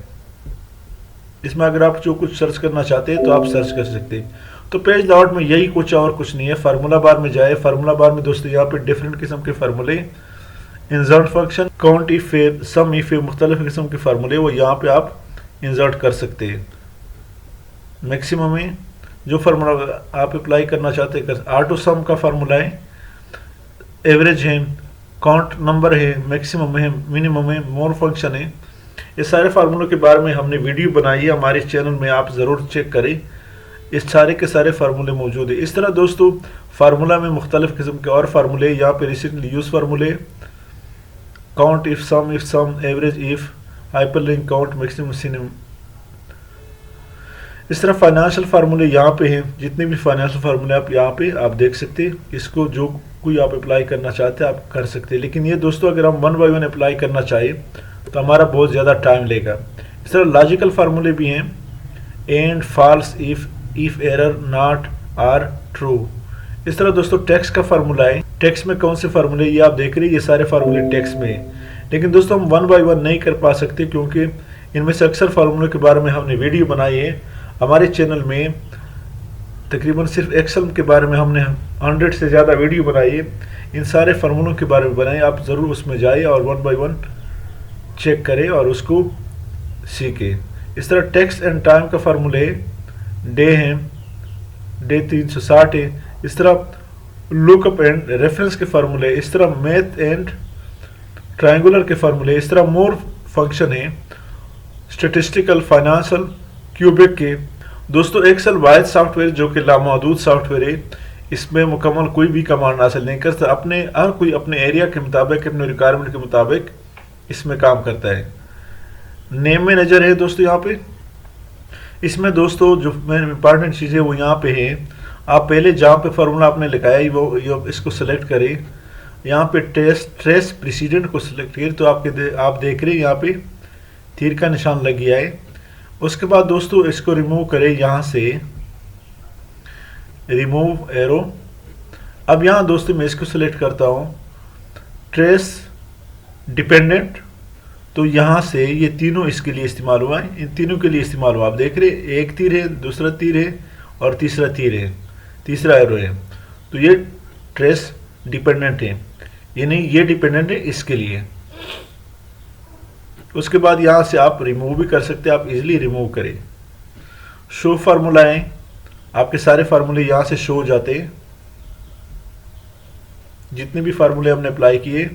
इसमें अगर आप जो कुछ सर्च करना चाहते हैं तो आप सर्च कर सकते हैं। तो पेज लाउट में यही कुछ और कुछ नहीं है। फार्मूला बार में जाए, फार्मूला बार में दोस्तों यहाँ पे डिफरेंट किस्म के फार्मूले, इंसर्ट फंक्शन, काउंट इफ है, सम इफ है, मुख्तलिफ किस्म के फार्मूले वो यहाँ पे आप इंसर्ट कर सकते हैं। मैक्सिमम में जो फार्मूला आप अप्लाई करना चाहते हैं, ऑटो सम का फार्मूला है, एवरेज है, काउंट नंबर है, मैक्सिमम है, मिनिमम है, मोर फंक्शन है। ये सारे फार्मूलों के बारे में हमने वीडियो बनाई है हमारे चैनल में, आप ज़रूर चेक करें, इस सारे के सारे फार्मूले मौजूद है। इस तरह दोस्तों फार्मूला में मुख्तलिफ किस्म के और फार्मूले, यहाँ पे रिसेंटली यूज फार्मूले, count if sum, average if, hyperlink, count, maximum, minimum. इस तरह फाइनेंशियल फार्मूले यहाँ पे हैं, जितने भी फाइनेंशियल फार्मूले आप यहाँ पे आप देख सकते हैं। इसको जो कोई आप अप्लाई करना चाहते हैं आप कर सकते हैं, लेकिन ये दोस्तों अगर हम 1 बाय 1 अप्लाई करना चाहिए तो हमारा बहुत ज़्यादा टाइम लेगा। इस तरह लॉजिकल फार्मूले भी हैं, and, false, if error, not, or, true. इस तरह दोस्तों टेक्स्ट का फार्मूला है, टेक्स्ट में कौन से फार्मूले ये आप देख रहे हैं, ये सारे फार्मूले टेक्स्ट में है। लेकिन दोस्तों हम 1 बाय 1 नहीं कर पा सकते क्योंकि इनमें से अक्सर फार्मूलों के बारे में हमने वीडियो बनाई है हमारे चैनल में। तकरीबन सिर्फ एक्सेल के बारे में हमने 100 से ज़्यादा वीडियो बनाई है, इन सारे फार्मूलों के बारे में बनाए। आप ज़रूर उसमें जाइए और 1 बाय 1 चेक करें और उसको सीखें। इस तरह टेक्स्ट एंड टाइम का फार्मूले डे है, डे 360 है। इस तरह लुकअप एंड रेफरेंस के फार्मूले, इस तरह मैथ एंड ट्रायंगुलर के फार्मूले, इस तरह मोर फंक्शन है, स्टेटिस्टिकल, फाइनेंशियल, क्यूबिक के। दोस्तों एक्सेल वाहिद सॉफ्टवेयर जो कि लामहदूद सॉफ्टवेयर है, इसमें मुकम्मल कोई भी कमांड हासिल नहीं कर सकता, अपने हर कोई अपने एरिया के मुताबिक, अपने रिक्वायरमेंट के मुताबिक इसमें काम करता है। नेम मैनेजर है दोस्तों यहाँ पे, इसमें दोस्तों जो इंपॉर्टेंट चीज़ें वो यहाँ पे है। आप पहले जहाँ पे फार्मूला आपने लिखाया वो इसको सेलेक्ट करें, यहाँ पे ट्रेस प्रेसिडेंट को सिलेक्ट करें तो आप देख रहे हैं यहाँ पे तीर का निशान लग गया है। उसके बाद दोस्तों इसको रिमूव करें, यहाँ से रिमूव एरो। अब यहाँ दोस्तों मैं इसको सिलेक्ट करता हूँ ट्रेस डिपेंडेंट, तो यहाँ से ये तीनों इसके लिए इस्तेमाल हुआ है, इन तीनों के लिए इस्तेमाल हुआ। आप देख रहे हैं एक तीर है, दूसरा तीर है और तीसरा तीर है, तीसरा एरो है, तो ये ट्रेस डिपेंडेंट है, यानी ये डिपेंडेंट है इसके लिए। उसके बाद यहाँ से आप रिमूव भी कर सकते हैं, आप इजीली रिमूव करें। शो फार्मूला है, आपके सारे फार्मूले यहाँ से शो हो जाते हैं, जितने भी फार्मूले हमने अप्लाई किए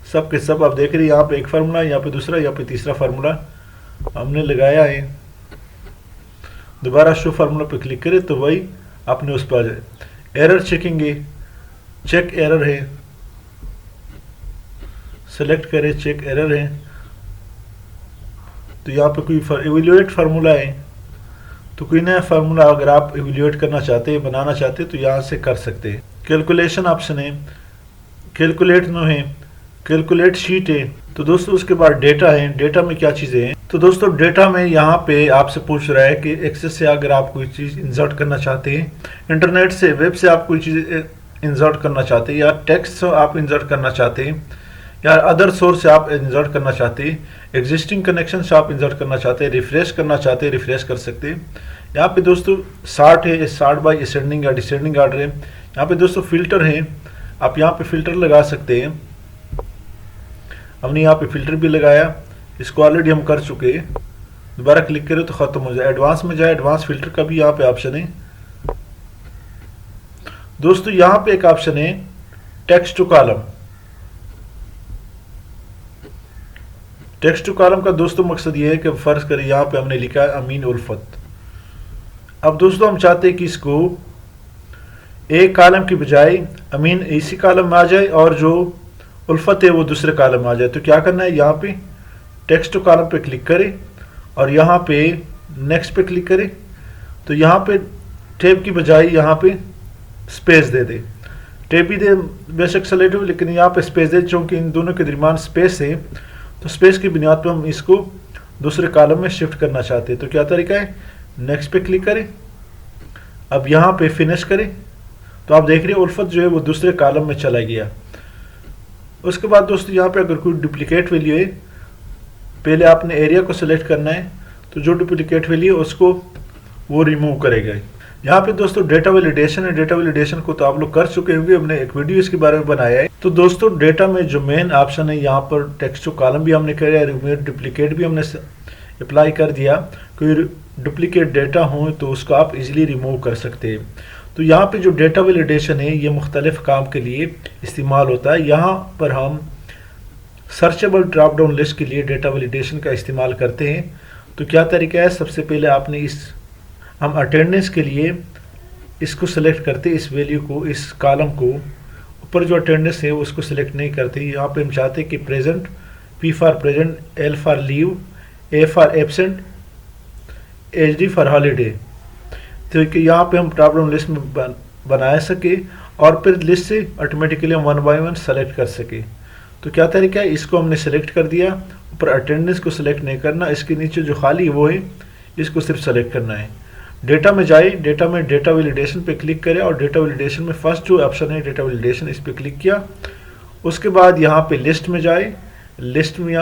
सब के सब आप देख रहे हैं। यहाँ पे एक फार्मूला, यहाँ पे दूसरा, यहाँ पे तीसरा फार्मूला हमने लगाया है। दोबारा शो फार्मूला पे क्लिक करें तो वही आपने उस पर आ जाए। एरर चेकिंग है, चेक एरर है, सेलेक्ट करें चेक एरर है, तो यहाँ पे कोई इवेल्युएट फार्मूला है तो कोई नया फार्मूला अगर आप इवेल्यूएट करना चाहते हैं, बनाना चाहते हैं, तो यहाँ से कर सकते हैं। कैलकुलेशन ऑप्शन है, कैलकुलेट नो है, कैलकुलेट शीट है। तो दोस्तों उसके बाद डेटा है, डेटा में क्या चीज़ें हैं। तो दोस्तों डेटा में यहाँ पे आपसे पूछ रहा है कि एक्सेस से अगर आप कोई चीज़ इंसर्ट करना चाहते हैं, इंटरनेट से, वेब से आप कोई चीज़ इंसर्ट करना चाहते हैं, या टेक्स्ट से आप इंसर्ट करना चाहते हैं, या अदर सोर्स से आप इंसर्ट करना चाहते हैं, एग्जिस्टिंग कनेक्शन से आप इंसर्ट करना चाहते हैं, रिफ्रेश करना चाहते हैं, रिफ्रेश कर सकते हैं। यहाँ पे दोस्तों सार्ट है, सार्ट बाय असेंडिंग या डिसेंडिंग आर्डर है। यहाँ पे दोस्तों फिल्टर है, आप यहाँ पे फिल्टर लगा सकते हैं। हमने यहाँ पे फिल्टर भी लगाया, इसको ऑलरेडी हम कर चुके हैं। दोबारा क्लिक करें तो खत्म हो जाए। एडवांस में जाए, एडवांस फिल्टर का भी यहाँ पे ऑप्शन है। दोस्तों यहाँ पे एक ऑप्शन है text to column. Text to column का दोस्तों मकसद ये है कि फर्ज करें यहाँ पे हमने लिखा है अमीन उल्फत। अब दोस्तों हम चाहते हैं कि इसको एक कॉलम की बजाय अमीन इसी कॉलम में आ जाए और जो उल्फत है वो दूसरे कॉलम में आ जाए। तो क्या करना है, यहाँ पे टेक्स्ट टू कॉलम पे क्लिक करें और यहाँ पे नेक्स्ट पे क्लिक करें। तो यहाँ पे टेब की बजाय यहाँ पे स्पेस दे दे। टेब भी दे बेशक सेलेक्ट हो, लेकिन यहाँ पे स्पेस दे, चूँकि इन दोनों के दरमियान स्पेस है, तो स्पेस की बुनियाद पर हम इसको दूसरे कॉलम में शिफ्ट करना चाहते हैं। तो क्या तरीका है, नेक्स्ट पे क्लिक करें, अब यहाँ पे फिनिश करें। तो आप देख रहे हैं उल्फत जो है वो दूसरे कॉलम में चला गया। उसके बाद दोस्तों यहाँ पे अगर कोई डुप्लीकेट वैल्यू है, पहले आपने एरिया को सिलेक्ट करना है, तो जो डुप्लीकेट वैल्यू है उसको वो रिमूव करेगा। यहाँ पे दोस्तों डेटा वैलिडेशन है। डेटा वैलिडेशन को तो आप लोग कर चुके होंगे, हमने एक वीडियो इसके बारे में बनाया है। तो दोस्तों डेटा में जो मेन ऑप्शन है, यहाँ पर टेक्स्ट टू कॉलम भी हमने किया, रिमूव डुप्लीकेट भी हमने अप्लाई कर दिया। कोई डुप्लीकेट डेटा हो तो उसको आप इजीली रिमूव कर सकते हैं। तो यहाँ पे जो डेटा वैलिडेशन है ये मुख्तलिफ काम के लिए इस्तेमाल होता है। यहाँ पर हम सर्चेबल ड्रॉप डाउन लिस्ट के लिए डेटा वैलिडेशन का इस्तेमाल करते हैं। तो क्या तरीका है, सबसे पहले आपने हम अटेंडेंस के लिए इसको सिलेक्ट करते, इस वैल्यू को, इस कॉलम को, ऊपर जो अटेंडेंस है उसको सिलेक्ट नहीं करते। यहाँ पे हम चाहते हैं कि present, P for present, L for leave, A for absent, H D for holiday. तो कि यहाँ पे हम ड्रॉप डाउन लिस्ट में बना सके और फिर लिस्ट से ऑटोमेटिकली हम 1 बाय 1 सेलेक्ट कर सके। तो क्या तरीका है, इसको हमने सेलेक्ट कर दिया, ऊपर अटेंडेंस को सिलेक्ट नहीं करना, इसके नीचे जो खाली है वो है, इसको सिर्फ सेलेक्ट करना है। डेटा में जाए, डेटा में डेटा वैलिडेशन पे क्लिक करें और डेटा वैलिडेशन में फर्स्ट जो ऑप्शन है डेटा वैलिडेशन, इस पर क्लिक किया। उसके बाद यहाँ पे लिस्ट में जाए, लिस्ट में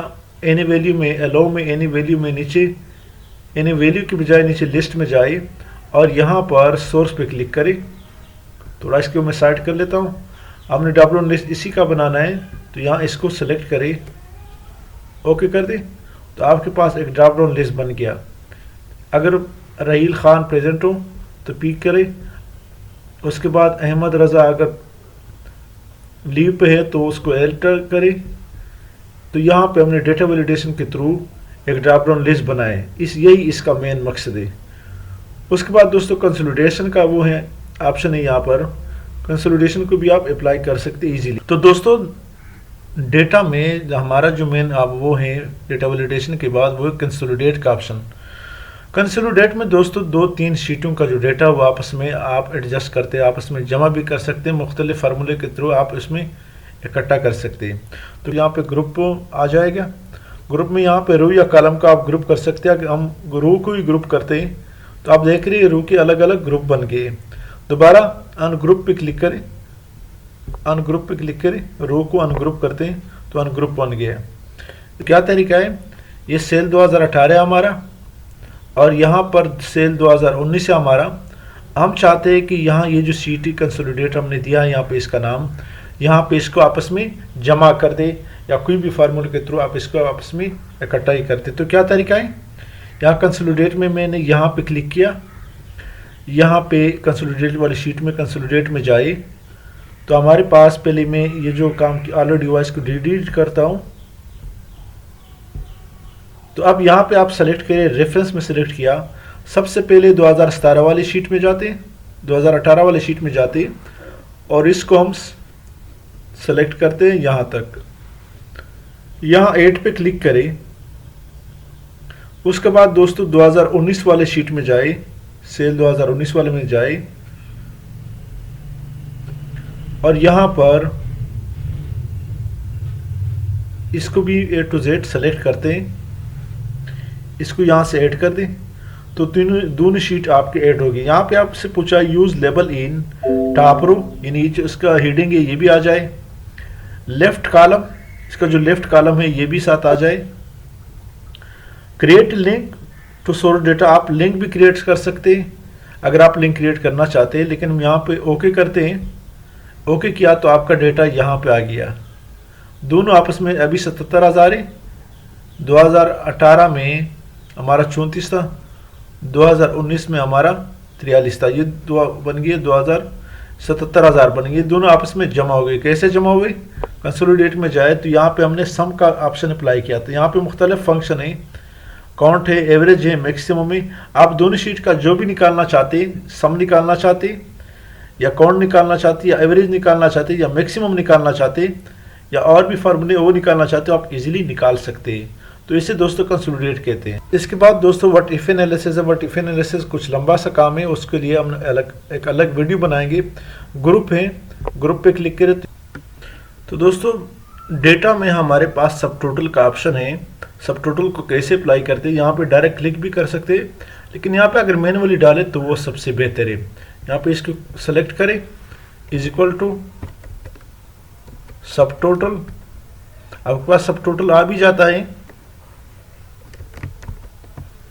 एनी वैल्यू में, अलो में, एनी वैल्यू में, नीचे एनी वैल्यू की बजाय नीचे लिस्ट में जाए और यहाँ पर सोर्स पे क्लिक करें। थोड़ा इसको मैं साइड कर लेता हूँ। आपने ड्रॉप डाउन लिस्ट इसी का बनाना है, तो यहाँ इसको सेलेक्ट करें, ओके कर दें, तो आपके पास एक ड्रॉप डाउन लिस्ट बन गया। अगर रहील खान प्रेजेंट हो तो पिक करें। उसके बाद अहमद रज़ा अगर लीव पे है तो उसको एंटर करें। तो यहाँ पे हमने डेटा वैलिडेशन के थ्रू एक ड्रॉप डाउन लिस्ट बनाए, यही इसका मेन मकसद है। उसके बाद दोस्तों कंसोलिडेशन का वो है ऑप्शन है, यहाँ पर कंसोलिडेशन को भी आप अप्लाई कर सकते हैं इजीली। तो दोस्तों डेटा में हमारा जो मेन वो है डेटा वैलिडेशन के बाद वो कंसोलिडेट का ऑप्शन। कंसोलिडेट में दोस्तों 2-3 शीटों का जो डेटा वो आपस में आप एडजस्ट करते हैं, आपस में जमा भी कर सकते हैं, मुख्तलिफ फार्मूले के थ्रू आप इसमें इकट्ठा कर सकते हैं। तो यहाँ पे ग्रुप आ जाएगा। ग्रुप में यहाँ पे रो या कॉलम का आप ग्रुप कर सकते हैं। हम रो को ही ग्रुप करते हैं तो आप देख रहे हैं रो के अलग अलग ग्रुप बन गए। दोबारा अनग्रुप पे क्लिक करें, अनग्रुप पे क्लिक करें, रो को अनग्रुप करते हैं तो अनग्रुप बन गया। तो क्या तरीका है, ये सेल 2018 हमारा और यहाँ पर सेल 2019 है हमारा। हम चाहते हैं कि यहाँ ये जो सीटी कंसोलिडेट हमने दिया है, यहाँ पे इसका नाम, यहाँ पे इसको आपस में जमा कर दे या कोई भी फार्मूले के थ्रू आप इसको आपस में इकट्ठा ही करते। तो क्या तरीका है, यहाँ कंसोलिडेट में मैंने यहाँ पे क्लिक किया, यहाँ पे कंसोलिडेट वाली शीट में कंसोलिडेट में जाए तो हमारे पास पहले मैं ये जो काम ऑलरेडी हुआ इसको डिलीट करता हूँ। तो अब यहाँ पे आप सेलेक्ट करें, रेफरेंस में सेलेक्ट किया, सबसे पहले 2017 वाली शीट में जाते, 2018 वाली शीट में जाते और इसको हम सेलेक्ट करते हैं यहाँ तक। यहाँ 8 पे क्लिक करें। उसके बाद दोस्तों 2019 वाले शीट में जाए, सेल 2019 वाले में जाए और यहाँ पर इसको भी A to Z सेलेक्ट करते हैं, इसको यहाँ से ऐड कर दें तो दोनों शीट आपके ऐड होगी। यहाँ पे आपसे पूछा यूज लेबल इन टॉप रो, यानी इसका हेडिंग है ये भी आ जाए, लेफ्ट कॉलम, इसका जो लेफ्ट कॉलम है ये भी साथ आ जाए। Create link to source data, आप लिंक भी क्रिएट कर सकते हैं अगर आप लिंक क्रिएट करना चाहते हैं, लेकिन हम यहाँ पे ओके करते हैं। ओके किया तो आपका डेटा यहाँ पे आ गया। दोनों आपस में अभी 77,000 है, 2018 में हमारा 34 था, 2019 में हमारा 43 था, ये दो बन गए 77,000 बन गए, दोनों आपस में जमा हो गए। कैसे जमा हुए? कंसोलिडेट में जाए तो यहाँ पे हमने सम का ऑप्शन अप्लाई किया था। यहाँ पे मुख्तलिफ फंक्शन है, काउंट है, एवरेज है, मैक्सिमम है। आप दोनों शीट का जो भी निकालना चाहते हैं, सम निकालना चाहते हैं या काउंट निकालना चाहते हैं या एवरेज निकालना चाहते हैं या मैक्सिमम निकालना चाहते हैं या और भी फार्मूले वो निकालना चाहते हो, आप इजीली निकाल सकते हैं। तो इसे दोस्तों कंसोलिडेट कहते हैं। इसके बाद दोस्तों व्हाट इफ एनालिसिस है। व्हाट इफ एनालिसिस कुछ लंबा सा काम है, उसके लिए हम एक अलग वीडियो बनाएंगे। ग्रुप है, ग्रुप पे क्लिक करें तो दोस्तों डेटा में हमारे पास सब टोटल का ऑप्शन है। सब टोटल को कैसे अप्लाई करते हैं, यहाँ पे डायरेक्ट क्लिक भी कर सकते हैं, लेकिन यहाँ पे अगर मैनुअली डाले तो वो सबसे बेहतर है। यहाँ पे इसको सेलेक्ट करें, इज इक्वल टू सब टोटल, आपके पास सब टोटल आ भी जाता है,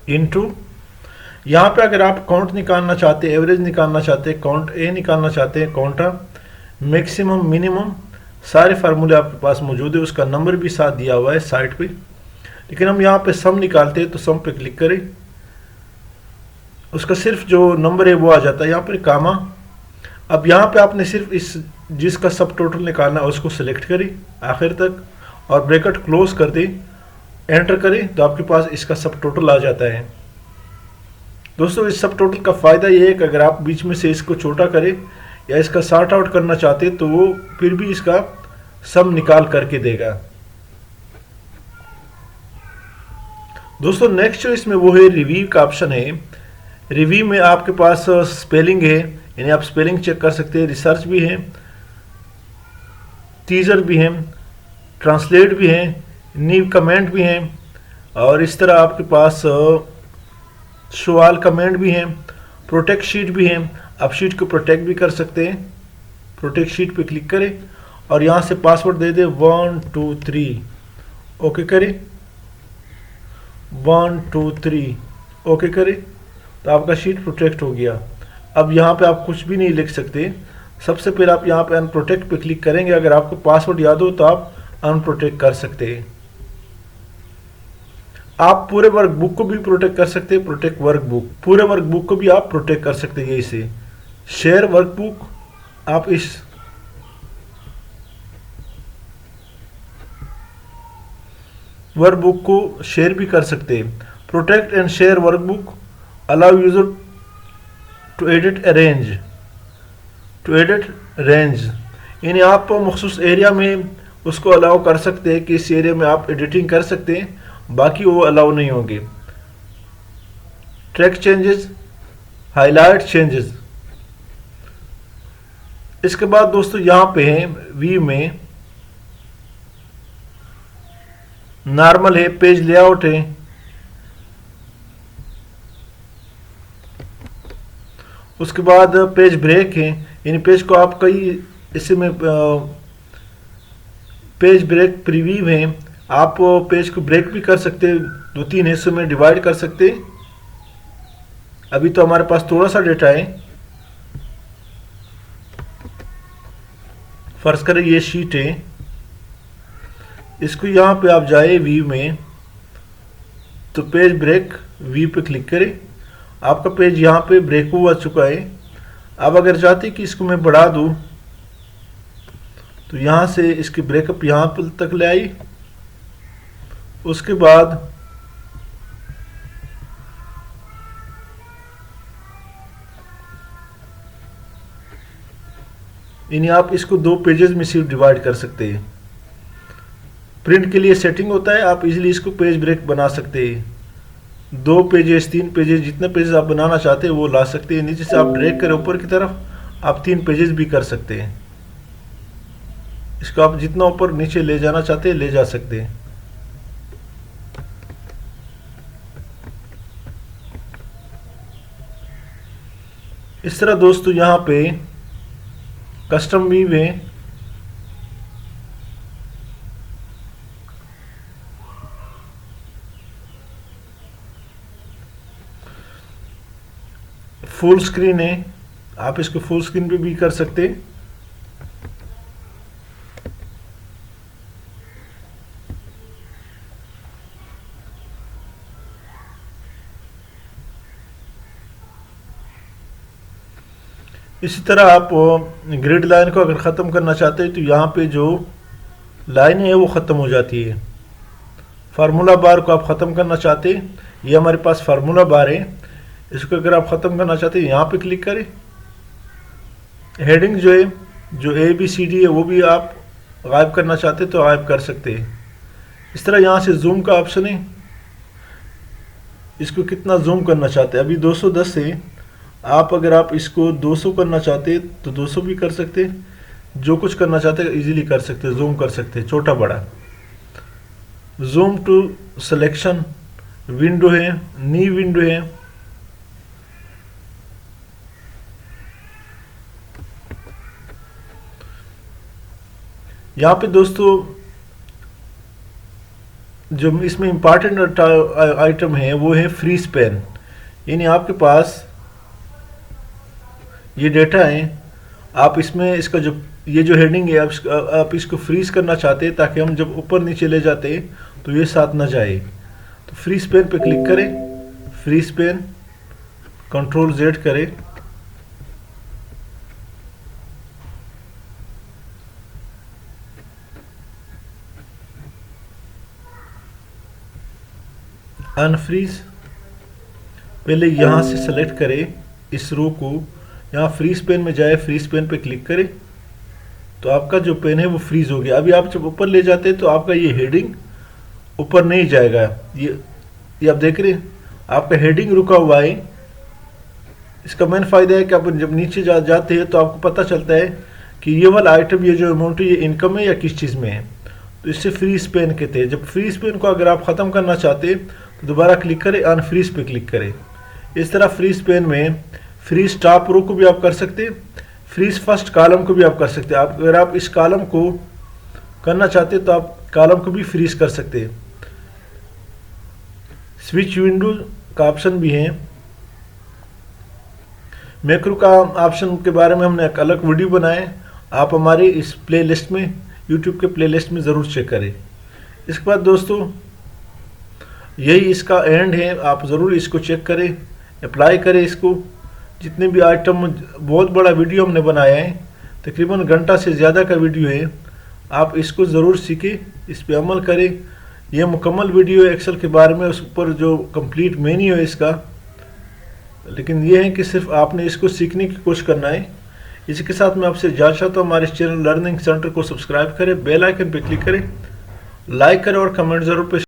इनटू यहाँ पे अगर आप काउंट निकालना चाहते हैं, एवरेज निकालना चाहते हैं, काउंट ए निकालना चाहते हैं, काउंटा, मैक्सिमम, मिनिमम, सारे फार्मूले आपके पास मौजूद है। उसका नंबर भी साथ दिया हुआ है साइड पे, लेकिन हम यहाँ पे सम निकालते हैं तो सम पे क्लिक करें, उसका सिर्फ जो नंबर है वो आ जाता है, यहाँ पर कामा। अब यहाँ पे आपने सिर्फ इस जिसका सब टोटल निकालना है उसको सिलेक्ट करें आखिर तक और ब्रैकेट क्लोज कर दें, एंटर करें तो आपके पास इसका सब टोटल आ जाता है। दोस्तों इस सब टोटल का फ़ायदा ये है कि अगर आप बीच में से इसको छोटा करें या इसका सॉर्ट आउट करना चाहते हैं तो वो फिर भी इसका सम निकाल करके देगा। दोस्तों नेक्स्ट जो इसमें वो है रिव्यू का ऑप्शन है। रिव्यू में आपके पास स्पेलिंग है, यानी आप स्पेलिंग चेक कर सकते हैं, रिसर्च भी है, टीजर भी है, ट्रांसलेट भी है, न्यू कमेंट भी हैं और इस तरह आपके पास सवाल कमेंट भी हैं, प्रोटेक्ट शीट भी हैं। आप शीट को प्रोटेक्ट भी कर सकते हैं। प्रोटेक्ट शीट पे क्लिक करें और यहाँ से पासवर्ड दे दें 1 2 3, ओके करें, 1 2 3 ओके करें तो आपका शीट प्रोटेक्ट हो गया। अब यहाँ पे आप कुछ भी नहीं लिख सकते। सबसे पहले आप यहाँ पे अनप्रोटेक्ट पे क्लिक करेंगे। अगर आपको पासवर्ड याद हो तो आप अनप्रोटेक्ट कर सकते हैं। आप पूरे वर्कबुक को भी प्रोटेक्ट कर सकते हैं, प्रोटेक्ट वर्कबुक, पूरे वर्कबुक को भी आप प्रोटेक्ट कर सकते हैं। इसे शेयर वर्कबुक, आप इस वर्कबुक को शेयर भी कर सकते हैं। Protect and share workbook, allow user to edit arrange, to edit range, यानी आप मखसूस एरिया में उसको अलाउ कर सकते हैं कि इस एरिया में आप एडिटिंग कर सकते हैं, बाकी वो अलाउ नहीं होंगे। Track changes, highlight changes. इसके बाद दोस्तों यहाँ पे है व्यू में नॉर्मल है, पेज लेआउट है, उसके बाद पेज ब्रेक है, यानी पेज को आप कई इसमें पेज ब्रेक प्रीव्यू है, आप पेज को ब्रेक भी कर सकते हैं, 2-3 हिस्सों में डिवाइड कर सकते हैं। अभी तो हमारे पास थोड़ा सा डेटा है, फर्ज करें ये शीट है, इसको यहाँ पे आप जाए व्यू में तो पेज ब्रेक व्यू पे क्लिक करें, आपका पेज यहाँ पे ब्रेक हुआ चुका है। अब अगर चाहते कि इसको मैं बढ़ा दूँ तो यहाँ से इसकी ब्रेकअप यहाँ पर तक ले आई, उसके बाद यानी आप इसको 2 पेजेस में सिर्फ डिवाइड कर सकते हैं। प्रिंट के लिए सेटिंग होता है, आप इजीली इसको पेज ब्रेक बना सकते हैं। 2 पेजेस 3 पेजेस जितने पेजेस आप बनाना चाहते हैं वो ला सकते हैं। नीचे से आप ड्रैग करें ऊपर की तरफ, आप 3 पेजेस भी कर सकते हैं। इसको आप जितना ऊपर नीचे ले जाना चाहते हैं ले जा सकते हैं। इस तरह दोस्तों यहाँ पे कस्टम व्यू है, फुल स्क्रीन है, आप इसको फुल स्क्रीन पे भी कर सकते हैं। इसी तरह आप ग्रिड लाइन को अगर ख़त्म करना चाहते हैं तो यहाँ पे जो लाइन है वो ख़त्म हो जाती है। फार्मूला बार को आप ख़त्म करना चाहते हैं, ये हमारे पास फार्मूला बार है, इसको अगर आप ख़त्म करना चाहते हैं यहाँ पे क्लिक करें। हेडिंग जो है, जो ABCD है वो भी आप गायब करना चाहते हैं तो गायब कर सकते हैं। इस तरह यहाँ से जूम का ऑप्शन है, इसको कितना जूम करना चाहते हैं, अभी 210 है, आप अगर आप इसको 200 करना चाहते हैं तो 200 भी कर सकते हैं। जो कुछ करना चाहते हैं इजीली कर सकते हैं, जूम कर सकते हैं छोटा बड़ा। जूम टू सिलेक्शन विंडो है, नी विंडो है, यहाँ पे दोस्तों जो इसमें इम्पॉर्टेंट आइटम है वो है फ्रीज पेन, यानी आपके पास ये डेटा है, आप इसमें इसका जो ये जो हेडिंग है आप इसको फ्रीज करना चाहते हैं ताकि हम जब ऊपर नीचे ले जाते हैं तो ये साथ ना जाए। तो फ्रीज पेन पे क्लिक करें, फ्रीज पेन Ctrl Z करें, अनफ्रीज, पहले यहाँ से सेलेक्ट करें इस रो को, यहाँ फ्रीज पेन में जाए, फ्रीज पेन पे क्लिक करें तो आपका जो पेन है वो फ्रीज हो गया। अभी आप जब ऊपर ले जाते हैं तो आपका ये हेडिंग ऊपर नहीं जाएगा। ये आप देख रहे हैं आपका हेडिंग रुका हुआ है। इसका मेन फ़ायदा है कि आप जब नीचे जाते हैं तो आपको पता चलता है कि ये वाला आइटम, ये जो अमाउंट है ये इनकम है या किस चीज़ में है। तो इससे फ्रीज पेन कहते हैं। जब फ्रीज पेन को अगर आप ख़त्म करना चाहते हैं तो दोबारा क्लिक करें, अनफ्रीज पे क्लिक करें। इस तरह फ्रीज पेन में फ्रीज टॉप रो को भी आप कर सकते हैं, फ्रीज फर्स्ट कॉलम को भी आप कर सकते हैं। आप अगर आप इस कॉलम को करना चाहते हैं तो आप कॉलम को भी फ्रीज कर सकते हैं। स्विच विंडो का ऑप्शन भी है। मैक्रो का ऑप्शन के बारे में हमने एक अलग वीडियो बनाया है, आप हमारे इस प्लेलिस्ट में, यूट्यूब के प्लेलिस्ट में ज़रूर चेक करें। इसके बाद दोस्तों यही इसका एंड है, आप ज़रूर इसको चेक करें, अप्लाई करें इसको। जितने भी आइटम, बहुत बड़ा वीडियो हमने बनाया है, तकरीबन घंटा से ज़्यादा का वीडियो है, आप इसको ज़रूर सीखें, इस पे अमल करें। यह मुकम्मल वीडियो है एक्सेल के बारे में, उस पर जो कंप्लीट मेन्यू है इसका, लेकिन यह है कि सिर्फ आपने इसको सीखने की कोशिश करना है। इसी के साथ मैं आपसे इजाज़त चाहता हूँ, हमारे इस चैनल लर्निंग सेंटर को सब्सक्राइब करें, बेल आइकन पर क्लिक करें, लाइक करें और कमेंट ज़रूर पे